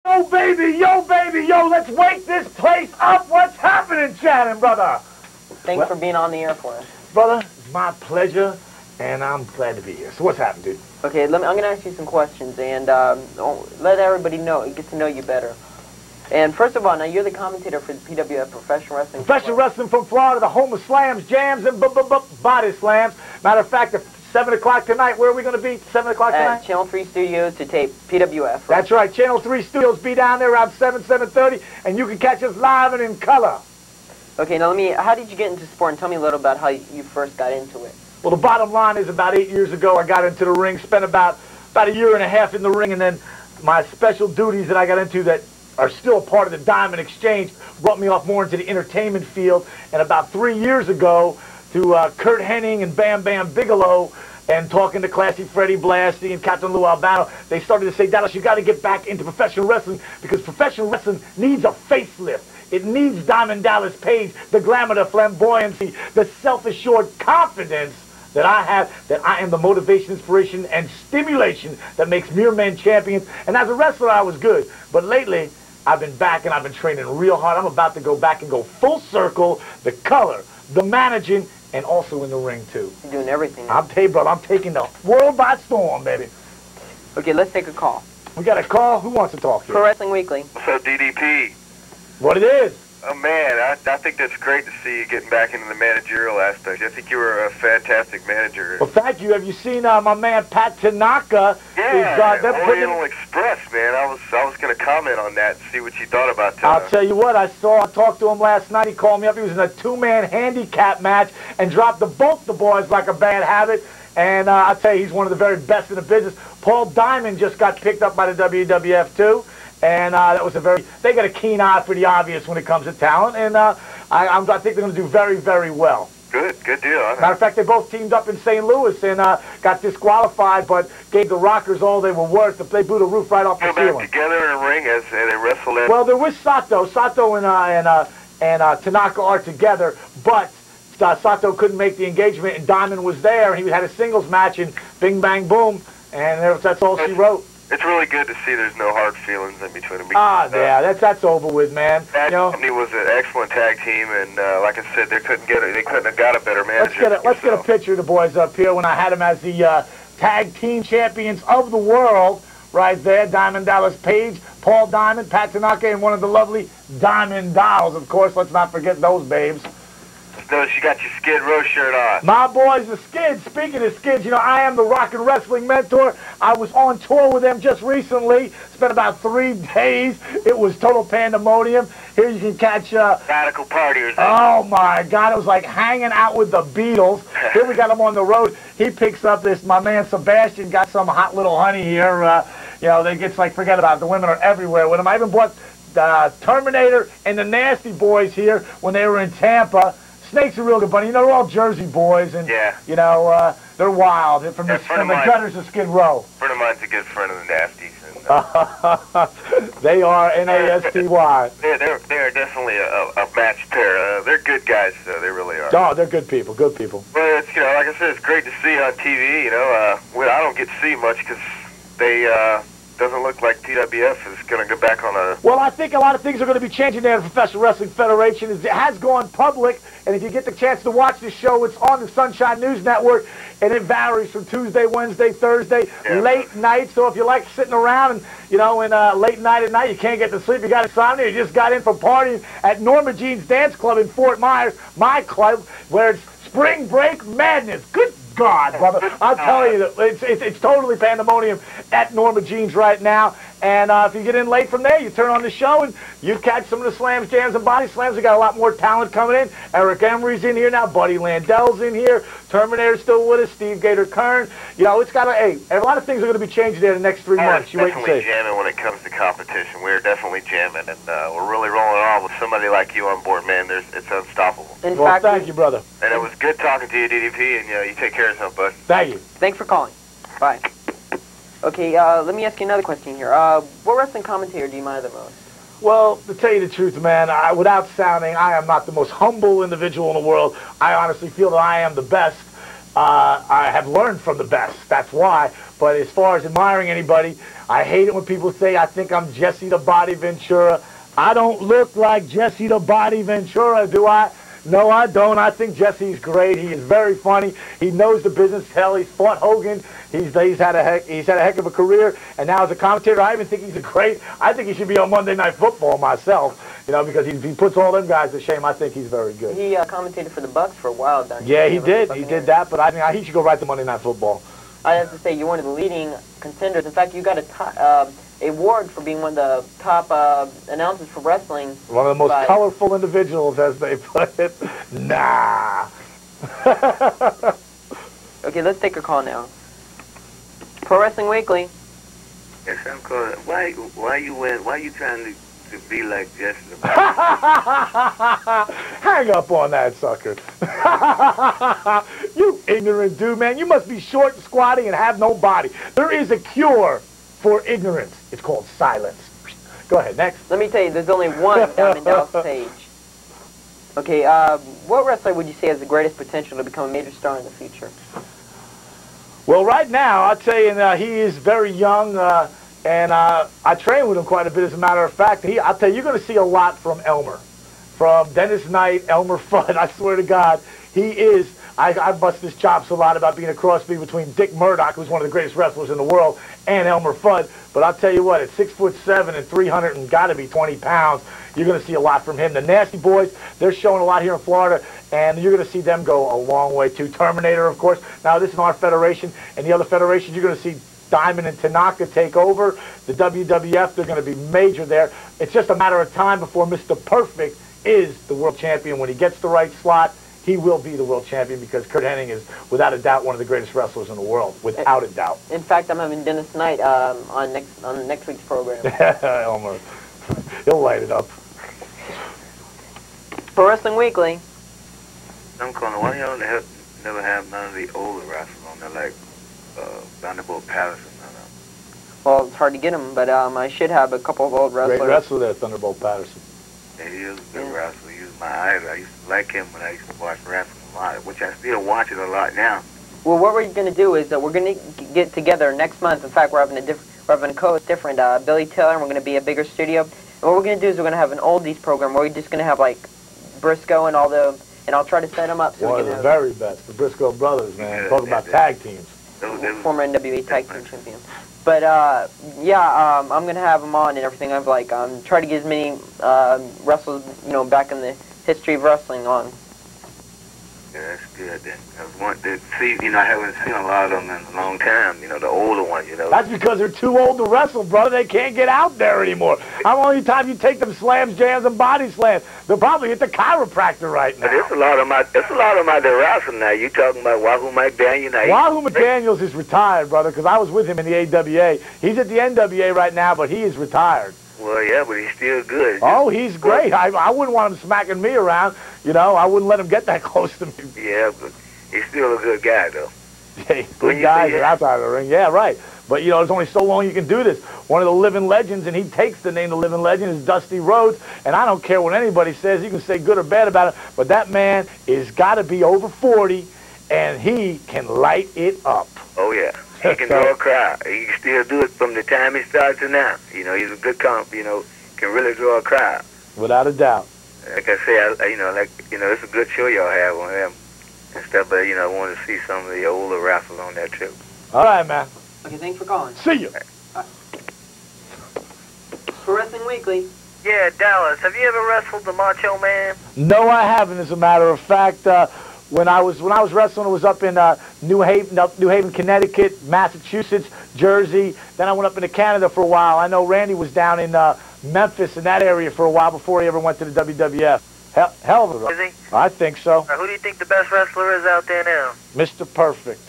Yo, baby, yo, let's wake this place up. What's happening, Shannon, brother? Thanks for being on the air for us. Brother, it's my pleasure, and I'm glad to be here. So what's happened, dude? Okay, I'm going to ask you some questions, and let everybody get to know you better. And first of all, now you're the commentator for the PWF, Professional Wrestling. Professional Wrestling from Florida, the home of slams, jams, and body slams. Matter of fact, at 7 o'clock tonight, where are we going to be? 7 o'clock tonight? At Channel 3 Studios to tape PWF. Right? That's right. Channel 3 Studios be down there around 7:30, and you can catch us live and in color. Okay, now how did you get into sport? And tell me a little about how you first got into it. Well, the bottom line is about 8 years ago, I got into the ring, spent about a year and a half in the ring, and then my special duties that I got into that are still a part of the Diamond Exchange brought me off more into the entertainment field. And about 3 years ago, to Kurt Hennig and Bam Bam Bigelow, and talking to Classy Freddie Blassie and Captain Lou Albano, they started to say, Dallas, you got to get back into professional wrestling because professional wrestling needs a facelift. It needs Diamond Dallas Page, the glamour, the flamboyancy, the self-assured confidence that I have, that I am the motivation, inspiration, and stimulation that makes mere men champions. And as a wrestler, I was good. But lately, I've been back and I've been training real hard. I'm about to go back and go full circle, the color, the managing, and also in the ring, too. You're doing everything now. I'm telling you, brother, I'm taking the world by storm, baby. Okay, let's take a call. We got a call? Who wants to talk here? Pro Wrestling Weekly. What's up, DDP? What it is? Oh, man, I think that's great to see you getting back into the managerial aspect. I think you were a fantastic manager. Well, thank you. Have you seen my man Pat Tanaka? Yeah, Oriental Express, man. I was going to comment on that and see what you thought about that. I'll tell you what, I talked to him last night. He called me up. He was in a two-man handicap match and dropped both the boys like a bad habit. And I'll tell you, he's one of the very best in the business. Paul Diamond just got picked up by the WWF, too. And that was they got a keen eye for the obvious when it comes to talent. And I think they're going to do very, very well. Good deal. Matter of fact, they both teamed up in St. Louis and got disqualified, but gave the Rockers all they were worth. They blew the roof right off the ceiling. Back together in a ring as they wrestled. Well, they're with Sato. Sato and Tanaka are together, but Sato couldn't make the engagement, and Diamond was there. He had a singles match, and bing, bang, boom, and that's all she wrote. It's really good to see there's no hard feelings in between them. Yeah, that's over with, man. That company was an excellent tag team, and like I said, they couldn't have got a better manager. Let's get a picture of the boys up here when I had them as the tag team champions of the world. Right there, Diamond Dallas Page, Paul Diamond, Pat Tanaka, and one of the lovely Diamond Dolls, of course. Let's not forget those babes. Notice you got your Skid Row shirt on. My boys, the Skids. Speaking of Skids, you know, I am the rock and wrestling mentor. I was on tour with them just recently. Spent about 3 days. It was total pandemonium. Here you can catch... Radical partiers. Oh, my God. It was like hanging out with the Beatles. Here we got him on the road. He picks up this... My man Sebastian got some hot little honey here. You know, they get like, forget about it. The women are everywhere with him. I even brought Terminator and the Nasty Boys here when they were in Tampa. Snake's a real good bunny. You know, they're all Jersey boys, and, you know, they're wild. From the gutters of Skid Row. A friend of mine's a good friend of the Nasties. And, they are N-A-S-T-Y. They're definitely a match pair. They're good guys, though. They really are. Oh, they're good people, good people. Well, it's, you know, like I said, it's great to see on TV. You know, I don't get to see much because they... doesn't look like PWF is going to go back on a... Well, I think a lot of things are going to be changing there at the Professional Wrestling Federation. It has gone public, and if you get the chance to watch the show, it's on the Sunshine News Network, and it varies from Tuesday, Wednesday, Thursday, late night. So if you like sitting around and, you know, in late night at night, you can't get to sleep, you got insomnia, you just got in from partying at Norma Jean's Dance Club in Fort Myers, my club, where it's spring break madness. Good God, brother. I'll tell you, that it's totally pandemonium at Norma Jean's right now. And if you get in late from there, you turn on the show and you catch some of the slams, jams, and body slams. We got a lot more talent coming in. Eric Emery's in here now. Buddy Landell's in here. Terminator's still with us. Steve Gator Kern. You know, it's got a lot of things are going to be changing there the next 3 months. You wait and see. We're definitely jamming when it comes to competition. We're definitely jamming, and we're really rolling on with somebody like you on board, man. It's unstoppable. Well, thank you, brother. And it was good talking to you, DDP, and you take care of yourself, bud. Thank you. Thanks for calling. Bye. Okay, let me ask you another question here. What wrestling commentator do you admire the most? Well, to tell you the truth, man, without sounding, I am not the most humble individual in the world. I honestly feel that I am the best. I have learned from the best. That's why. But as far as admiring anybody, I hate it when people say I think I'm Jesse the Body Ventura. I don't look like Jesse the Body Ventura, do I? No, I don't. I think Jesse's great. He is very funny. He knows the business. Hell, he's fought Hogan. He's had a heck of a career. And now as a commentator, I even think he's I think he should be on Monday Night Football myself. You know, because he puts all them guys to shame. I think he's very good. He commentated for the Bucks for a while down here. Yeah, he did. He did that. But I think he should go right to Monday Night Football. I have to say, you're one of the leading contenders. In fact, you got a award for being one of the top announcers for wrestling. One of the most colorful individuals, as they put it. Nah. Okay, let's take a call now. Pro Wrestling Weekly. Yes, I'm calling. Why you trying to be like Jesse? Hang up on that sucker. You ignorant dude, man. You must be short and squatty and have no body. There is a cure for ignorance. It's called silence. Go ahead, next. Let me tell you, there's only one Diamond Dallas Page. Okay, what wrestler would you say has the greatest potential to become a major star in the future? Well, right now, I'll tell you, he is very young, and I train with him quite a bit, as a matter of fact. I'll tell you, you're going to see a lot from Elmer. From Dennis Knight, Elmer Fudd, I swear to God, he is... I bust his chops a lot about being a crossbreed between Dick Murdoch, who's one of the greatest wrestlers in the world, and Elmer Fudd. But I'll tell you what, at 6'7" and 300 and got to be 20 pounds, you're going to see a lot from him. The Nasty Boys, they're showing a lot here in Florida, and you're going to see them go a long way too. Terminator, of course. Now, this is our federation, and the other federations, you're going to see Diamond and Tanaka take over. The WWF, they're going to be major there. It's just a matter of time before Mr. Perfect is the world champion. When he gets the right slot, he will be the world champion, because Kurt Hennig is, without a doubt, one of the greatest wrestlers in the world, without a doubt. In fact, I'm having Dennis Knight on next week's program. Elmer, he'll light it up. Pro Wrestling Weekly. I'm calling. Why y'all never have none of the older wrestlers on there, like Vanderbilt Patterson? Well, it's hard to get him, but I should have a couple of old wrestlers. Great wrestler there, Thunderbolt Patterson. Yeah, he is a good wrestler. He was my idol. I used to like him when I used to watch wrestling a lot, which I still watch it a lot now. Well, what we're going to do is we're going to get together next month. In fact, we're having a co-host different, Billy Taylor, and we're going to be a bigger studio. And what we're going to do is we're going to have an oldies program where we're just going to have, like, Briscoe and all the, and I'll try to set them up. So one of the very best, the Briscoe brothers, man. Yeah, talking about tag teams. Former NWA tag team champion. But, yeah, I'm going to have them on and everything. I'm like, try to get as many wrestlers, back in the history of wrestling on. Yeah, that's good then. I want to see, I haven't seen a lot of them in a long time, the older ones, That's because they're too old to wrestle, brother. They can't get out there anymore. How long time you take them slams, jams, and body slams? They'll probably hit the chiropractor right now. But there's a lot of them out there wrestling now. You talking about Wahoo McDaniel? Wahoo McDaniels is retired, brother, because I was with him in the AWA. He's at the NWA right now, but he is retired. Well, yeah, but he's still good. Oh, he's great. I wouldn't want him smacking me around. I wouldn't let him get that close to me. Yeah, but he's still a good guy, though. Yeah, good guys are outside of the ring. Yeah, right. But, there's only so long you can do this. One of the living legends, and he takes the name the living legend, is Dusty Rhodes. And I don't care what anybody says. You can say good or bad about it. But that man is got to be over 40, and he can light it up. Oh, yeah. He can draw a crowd. He can still do it from the time he starts to now. He's a good comp, can really draw a crowd. Without a doubt. Like I say, it's a good show y'all have on him and stuff, but, I want to see some of the older wrestlers on there, too. All right, man. Okay, thanks for calling. See you. Pro Wrestling Weekly. Yeah, Dallas, have you ever wrestled the Macho Man? No, I haven't, as a matter of fact. When I was wrestling, it was up in New Haven, Connecticut, Massachusetts, Jersey. Then I went up into Canada for a while. I know Randy was down in Memphis in that area for a while before he ever went to the WWF. Hell of a wrestler. Is he? I think so. Who do you think the best wrestler is out there now? Mr. Perfect.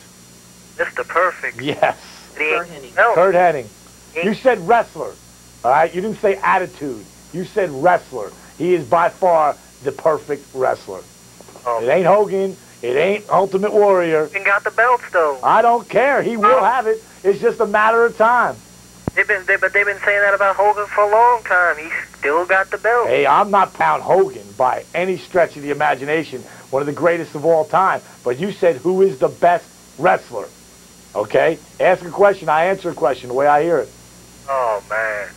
Mr. Perfect? Yes. Kurt Hennig. No. Kurt Hennig. You said wrestler. All right? You didn't say attitude. You said wrestler. He is by far the perfect wrestler. It ain't Hogan. It ain't Ultimate Warrior. He got the belts, though. I don't care. He will have it. It's just a matter of time. They've been saying that about Hogan for a long time. He still got the belt. Hey, I'm not Pound Hogan by any stretch of the imagination. one of the greatest of all time. But you said, who is the best wrestler? Okay? Ask a question, I answer a question the way I hear it. Oh, man.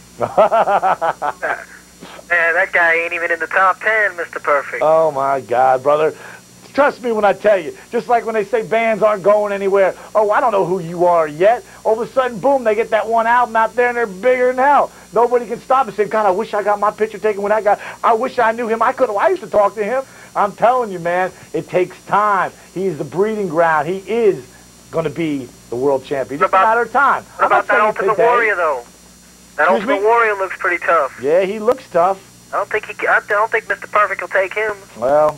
Man, that guy ain't even in the top 10, Mr. Perfect. Oh, my God, brother. Trust me when I tell you. Just like when they say bands aren't going anywhere. Oh, I don't know who you are yet. All of a sudden, boom, they get that one album out there and they're bigger than hell. Nobody can stop and say, God, I wish I got my picture taken with that guy. I wish I knew him. I used to talk to him. I'm telling you, man, it takes time. He's the breeding ground. He is going to be the world champion. It's just a matter of time. What about that Ultimate Warrior, though? That Ultimate Warrior looks pretty tough. Yeah, he looks tough. I don't think Mr. Perfect will take him. Well,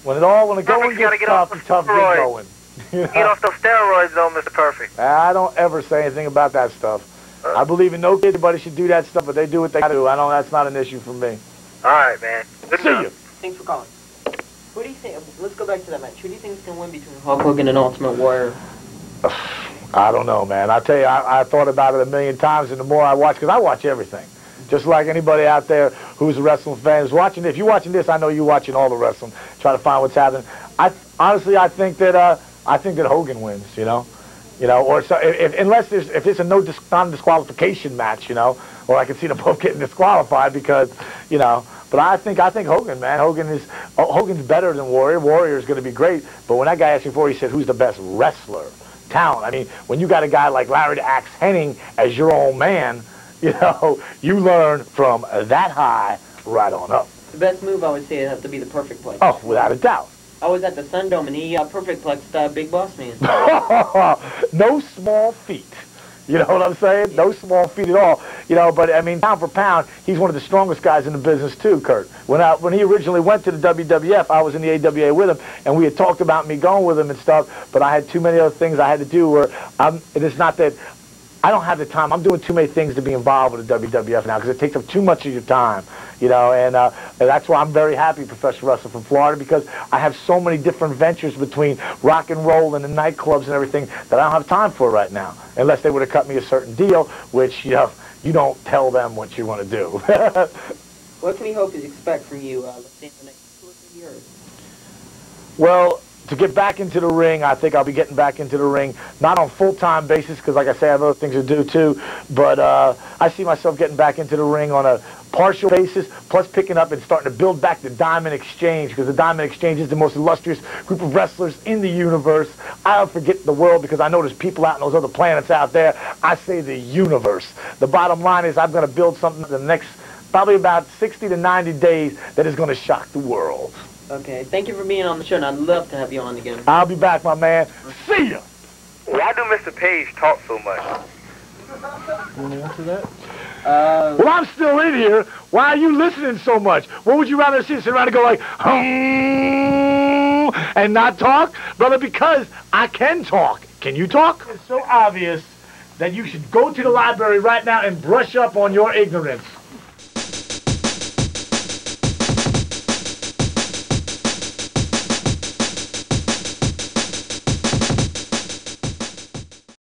when the going gets tough, the tough get going. You know? Get off those steroids, though, Mr. Perfect. I don't ever say anything about that stuff. I believe in no kid, everybody should do that stuff, but they do what they do. That's not an issue for me. All right, man. Good See enough. you. Thanks for calling. Who do you think? Let's go back to that match. Who do you think is going to win between Hulk Hogan and Ultimate Warrior? I don't know, man. I tell you, I thought about it a million times, and the more I watch, because I watch everything. Just like anybody out there who's a wrestling fan is watching. If you're watching this, I know you're watching all the wrestling. Try to find what's happening. Honestly, I think that Hogan wins. Or so, unless if it's a non-disqualification match, or I can see them both getting disqualified because, But I think Hogan, man. Hogan's better than Warrior. Warrior's going to be great. But when that guy asked me before, he said, "Who's the best wrestler?" Talent. I mean, when you got a guy like Larry the Axe Hennig as your old man, you learn from that high right on up. The best move, I would say, would have to be the perfect plex. Oh, without a doubt. I was at the Sundome, and he perfect plexed Big Boss Man. No small feat. You know what I'm saying? No small feat at all. But I mean, pound for pound, he's one of the strongest guys in the business too, Kurt. When he originally went to the WWF, I was in the AWA with him, and we had talked about me going with him and stuff, but I had too many other things I had to do where it is not that I don't have the time. I'm doing too many things to be involved with the WWF now because it takes up too much of your time, and that's why I'm very happy professional wrestler from Florida, because I have so many different ventures between rock and roll and the nightclubs and everything that I don't have time for right now, unless they would have cut me a certain deal, which, you don't tell them what you want to do. What can we hope to expect from you, let's say, in the next 2 or 3 years? Well, to get back into the ring, I think I'll be getting back into the ring, not on full-time basis, because like I say, I have other things to do too, but I see myself getting back into the ring on a partial basis, plus picking up and starting to build back the Diamond Exchange, because the Diamond Exchange is the most illustrious group of wrestlers in the universe. I don't forget the world, because I know there's people out in those other planets out there. I say the universe. The bottom line is I'm going to build something in the next probably about 60 to 90 days that is going to shock the world. Okay, thank you for being on the show, and I'd love to have you on again. I'll be back, my man. See ya! Why do Mr. Page talk so much? You want to answer that? Well, I'm still in here. Why are you listening so much? What would you rather see? Sit around and go like, and not talk? Brother, because I can talk. Can you talk? It's so obvious that you should go to the library right now and brush up on your ignorance.